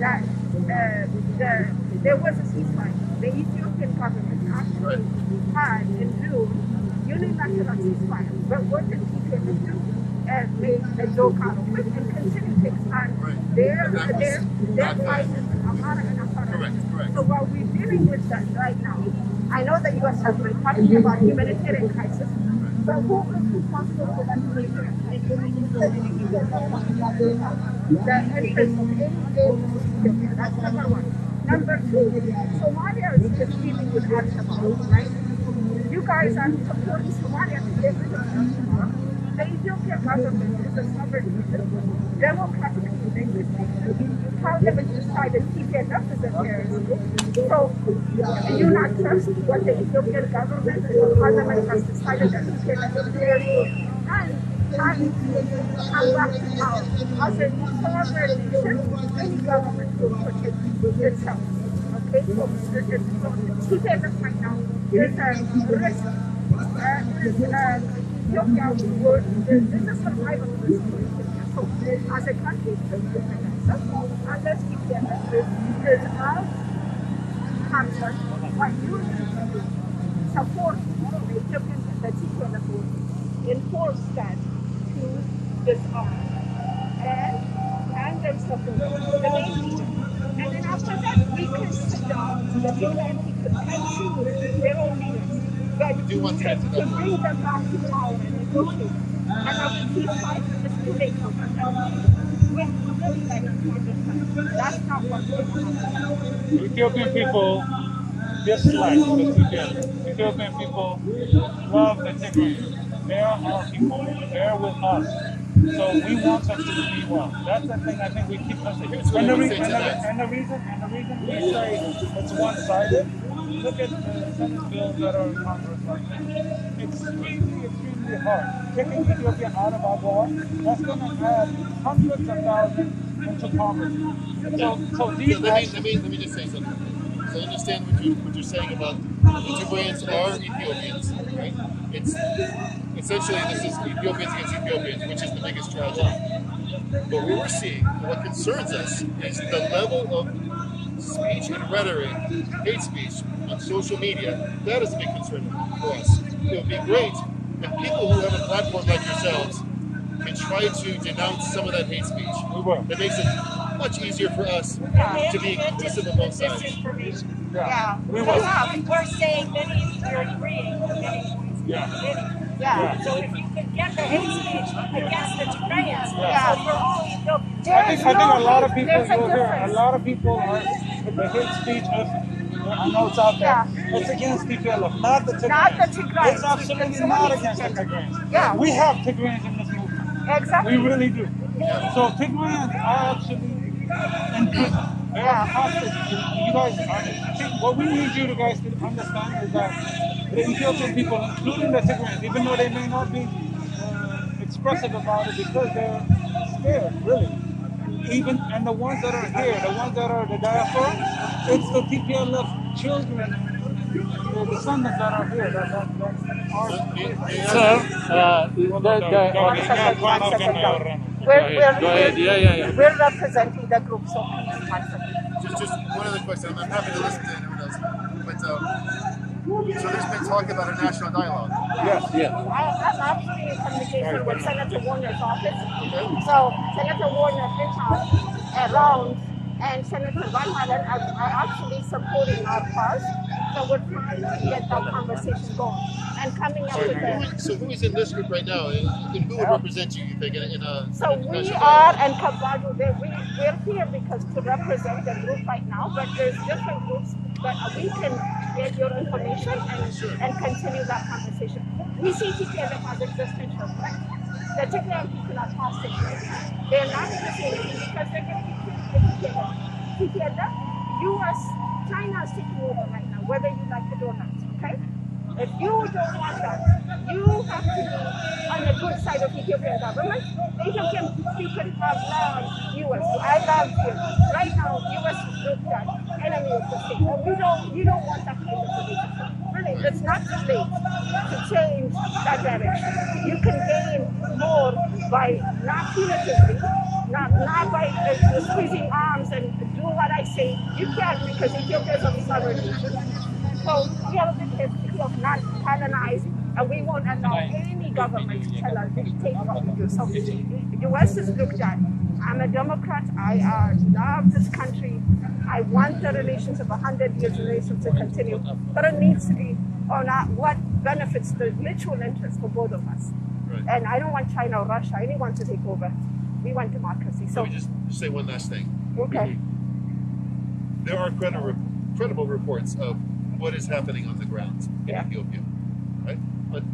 that there was a ceasefire. The Ethiopian government actually had in June unilateral ceasefire, but what did TPLF do? Made a joke out of it and continue to expand their fight in Amhara and Afar. Correct. So while we're dealing with that right now, I know the U.S. has been talking about humanitarian crisis, but who is responsible for that humanitarian crisis? The entrance in Ethiopia. That's number one. Number two, Somalia is just dealing with Al-Shabaab, right? You guys are supporting Somalia to get rid of Al-Shabaab. The Ethiopian government is a sovereign nation, democratically elected nation. Parliament decided TPLF is a terrorist group. So, do you not trust what the Ethiopian government or Parliament has decided that TPLF is a terrorist group? And come back to power. As a sovereign nation, any government will protect itself. Okay, so TPLF right now is a risk. Ethiopia there's a survival risk for Ethiopia. So, as a country, unless TPLF is out, captured, what you need to do, support the Ethiopian, the TPLF will enforce that to disarm and then support the nation. And then after that, we can sit down, the UN can choose their own leaders. But to bring them back to power and negotiate. And I will keep fighting this too late for them. When we really like to understand, that's not what we're doing. The Ethiopian people dislike the TPLF. Ethiopian people love the Tigrayans. They are our people. They're with us. So we want them to be well. That's the thing I think we keep missing. And the reason we say it's one-sided, look at the Senate bills that are in Congress right now. Extremely hard. Taking Ethiopia out of AGOA, that's going to add hundreds of thousands into Congress. So let me just say something. So I understand what you're saying about the Tigrayans are Ethiopians, right? It's essentially this is Ethiopians against Ethiopians, which is the biggest tragedy. But what we're seeing, what concerns us, is the level of speech and rhetoric, hate speech on social media. That is a big concern for us. It would be great if people who have a platform like yourselves can try to denounce some of that hate speech. That makes it much easier for us to be inclusive of both sides. Yeah. We're saying many of you are agreeing with many points. Yeah. So if you could get the hate speech against the Tigrayans, so we're all Ethiopians. I think a lot of people are the hate speech I know it's out there. It's against TPLF, not the Tigrayans. It's absolutely not against the Tigrayans. Yeah. We have Tigrayans in this movement. Exactly. We really do. So Tigrayans are actually in prison. They are hostage. You guys, I think what we need you guys to understand is that the Ethiopian people, including the Tigrayans, even though they may not be expressive about it because they're scared, really. And the ones that are here, the ones that are the diaspora, it's the TPLF children, the descendants that are here. That's We're representing the group, so please. Just one other question. I'm happy to listen to anyone else. But so there's been talk about a national dialogue. Yes. I'm actually in communication with Senator Warner's office. So Senator Warner is around, and Senator Van Allen are actually supporting our cause. So we're trying to get that conversation going and coming up with a... So who is in this group right now? And who would represent you think, in a... So we are, and Kabadu, we're here because to represent the group right now, but there's different groups that we can get your information and continue that conversation. We see TPLF as existential threat. The Tigrayan people are hostage. They're not in the same thing because they're going to be TPLF, US, China is taking over right now, whether you like it or not, okay? If you don't want that, you have to be on the good side of the Ethiopian government. The Ethiopian people have loved US. I love you. Right now, US is looked at enemy of the state. You don't want that kind of relationship. Really, it's not too late to change that direction. You can gain more by not punitively, not by squeezing arms and do You can't, because Ethiopia is a sovereign nation. So we have a big history of not colonized, and we won't allow any government to tell us, dictate what we do. So the U.S. is looked at. I'm a Democrat. I love this country. I want the relations of 100 years relations to continue, but it needs to be on what benefits the mutual interest for both of us. Right. And I don't want China or Russia, anyone to take over. We want democracy. So let me just say one last thing. okay. There are credible reports of what is happening on the ground in Ethiopia, right?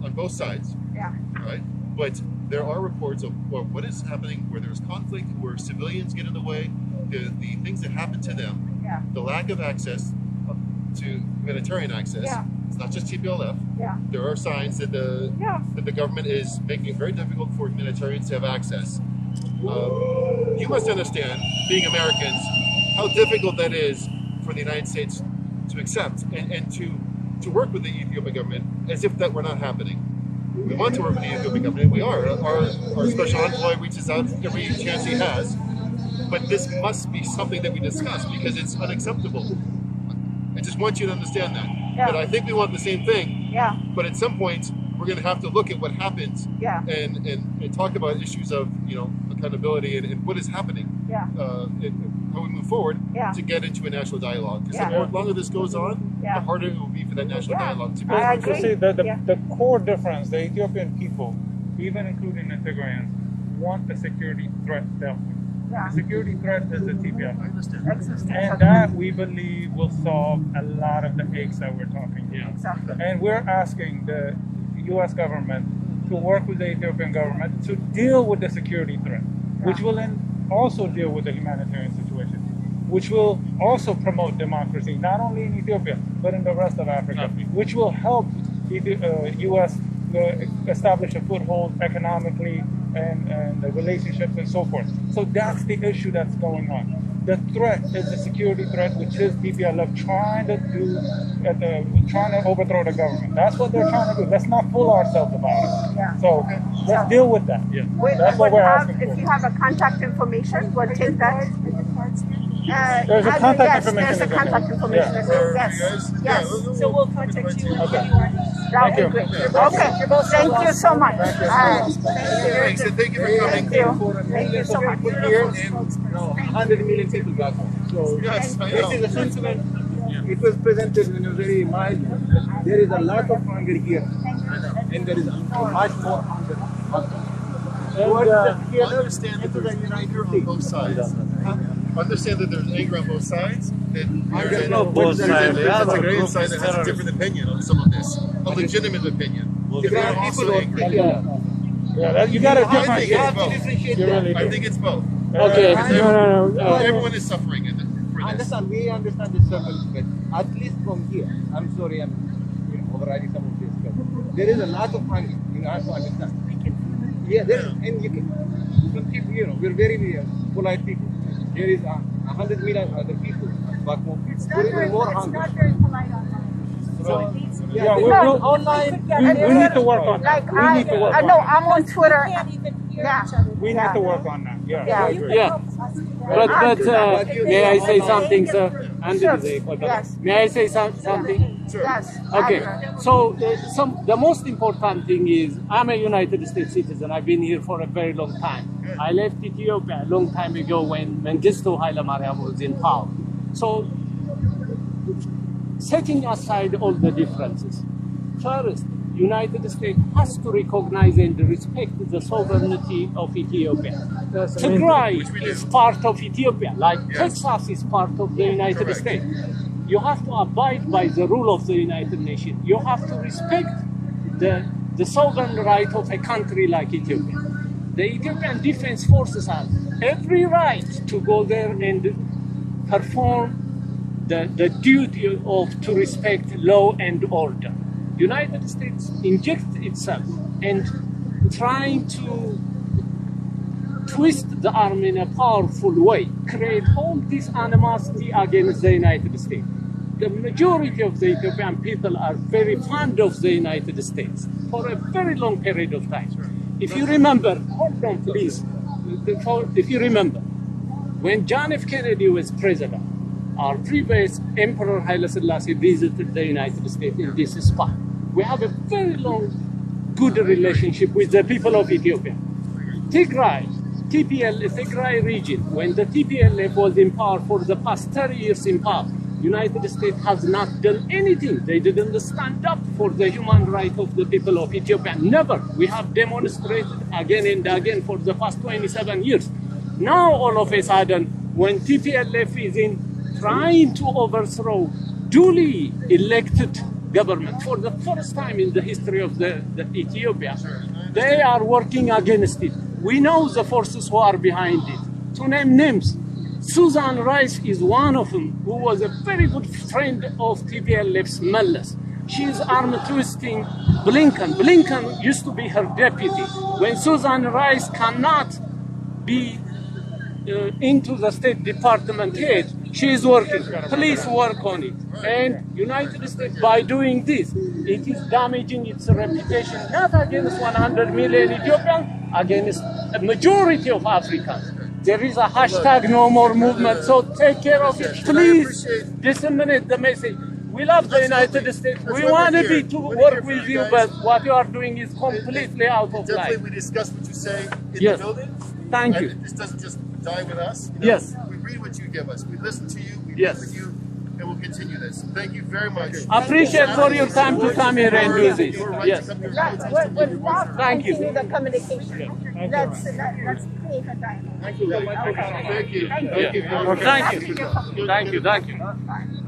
On both sides. Yeah. Right? But there are reports of what is happening where there's conflict, where civilians get in the way, the things that happen to them, the lack of access to humanitarian access. Yeah. It's not just TPLF. Yeah. There are signs that the government is making it very difficult for humanitarians to have access. You must understand, being Americans, how difficult that is for the United States to accept and to work with the Ethiopian government as if that were not happening. We want to work with the Ethiopian government. We are. Our special envoy reaches out every chance he has. But this must be something that we discuss because it's unacceptable. I just want you to understand that. Yeah. But I think we want the same thing. Yeah. But at some point, we're going to have to look at what happens and talk about issues of accountability and what is happening. Yeah. How we move forward Yeah. to get into a national dialogue. Because Yeah. the longer this goes on, the harder it will be for that national dialogue to be. I You agree. see, the core difference, the Ethiopian people, even including the Tigrayans, want the security threat dealt with. Yeah. The security threat is the TPLF. I understand. And that, we believe, will solve a lot of the aches that we're talking about. Exactly. And we're asking the U.S. government to work with the Ethiopian government to deal with the security threat, which will then also deal with the humanitarian situation, which will also promote democracy, not only in Ethiopia, but in the rest of Africa, which will help U.S. Establish a foothold economically and the relationships and so forth. So that's the issue that's going on. The threat is the security threat, which is TPLF trying to overthrow the government. That's what they're trying to do. Let's not fool ourselves about it. Yeah. So let's deal with that. Yeah. That's what we're asking for. If you have a contact information, we'll take that. There's a contact information. There's a contact information. Yes. Yes. So we'll contact you. Okay. That would be great. Okay. Thank you so much. All right. Thanks, and thank you for coming. Thank you. Thank you so much. Here and 100 million people back home. So Yes, I this know. is a sentiment. It was presented in a very mild. There is a lot of hunger here, and there is much more hunger outside. I understand that there's anger on both sides. I understand that there's anger on both sides. That there's a Tigrayan side that has a different opinion on some of this, a legitimate opinion. There are also angry. Yeah, you got to I think it's both. You really I do. think it's both. Okay. No. Everyone is suffering for this. Understand? We understand the struggle, but at least from here, I'm sorry, I'm overriding some of this, but there is a lot of hunger. You have to understand. Yeah, there is, and you can. Some people, we're very polite people. There is 100 million other people back home. It's not There is very, more it's hunger. not very polite online. So it needs to be. Yeah, Online. we need to work on that. Like We need to work on no, that. I'm on Twitter. We can't even hear Yeah. each other. We need to work on that. Yeah. Yeah. I You agree. can Yeah. help us do that. But may I say something, sir? Sure. Yes. May I say something? Yes. Okay. I agree. So the most important thing is I'm a United States citizen. I've been here for a very long time. I left Ethiopia a long time ago when Mengistu Haile Mariam was in power. So setting aside all the differences, first, United States has to recognize and respect the sovereignty of Ethiopia. Tigray is part of Ethiopia, like Texas is part of the United States. You have to abide by the rule of the United Nations. You have to respect the sovereign right of a country like Ethiopia. The Ethiopian Defense Forces have every right to go there and perform the duty to respect law and order. United States injects itself and trying to twist the arm in a powerful way, create all this animosity against the United States. The majority of the Ethiopian people are very fond of the United States for a very long period of time. If you remember, hold on please, if you remember, when John F. Kennedy was president, our previous Emperor Haile Selassie visited the United States in this spot. We have a very long, good relationship with the people of Ethiopia. Tigray, Tigray region, when the TPLF was in power for the past 30 years in power, United States has not done anything. They didn't stand up for the human rights of the people of Ethiopia. Never. We have demonstrated again and again for the past 27 years. Now, all of a sudden, when TPLF is in trying to overthrow duly elected government for the first time in the history of the Ethiopia, they are working against it. We know the forces who are behind it. To name names, Susan Rice is one of them, who was a very good friend of TPLF's Meles. She is arm twisting Blinken. Blinken used to be her deputy. When Susan Rice cannot be into the State Department head, she is working. Please work on it. And United States, by doing this, it is damaging its reputation, not against 100 million Ethiopians, against a majority of Africans. There is a hashtag no more movement, so take care of it. Please disseminate the message. We love the United States. We want to work with you, but what you are doing is completely out of line. Definitely, we discuss what you say in Yes. the building. Thank you. This doesn't just die with us. You know? Yes. We read what you give us. We listen to you. We Yes. meet with you, and we'll continue this. Thank you very much. Appreciate for your time to come here and do this. You're right Yes. to come here. We'll love Thank you. continue the communication. Let's create a dialogue. Thank you. Thank you. Thank you. Thank you. Thank you. Thank you. Thank you.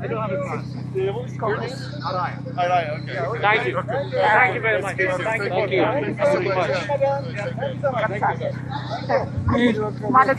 I don't have a class. What is called? All right. Okay. Thank you. Thank you very much. Thank you. Thank you so much. ማለት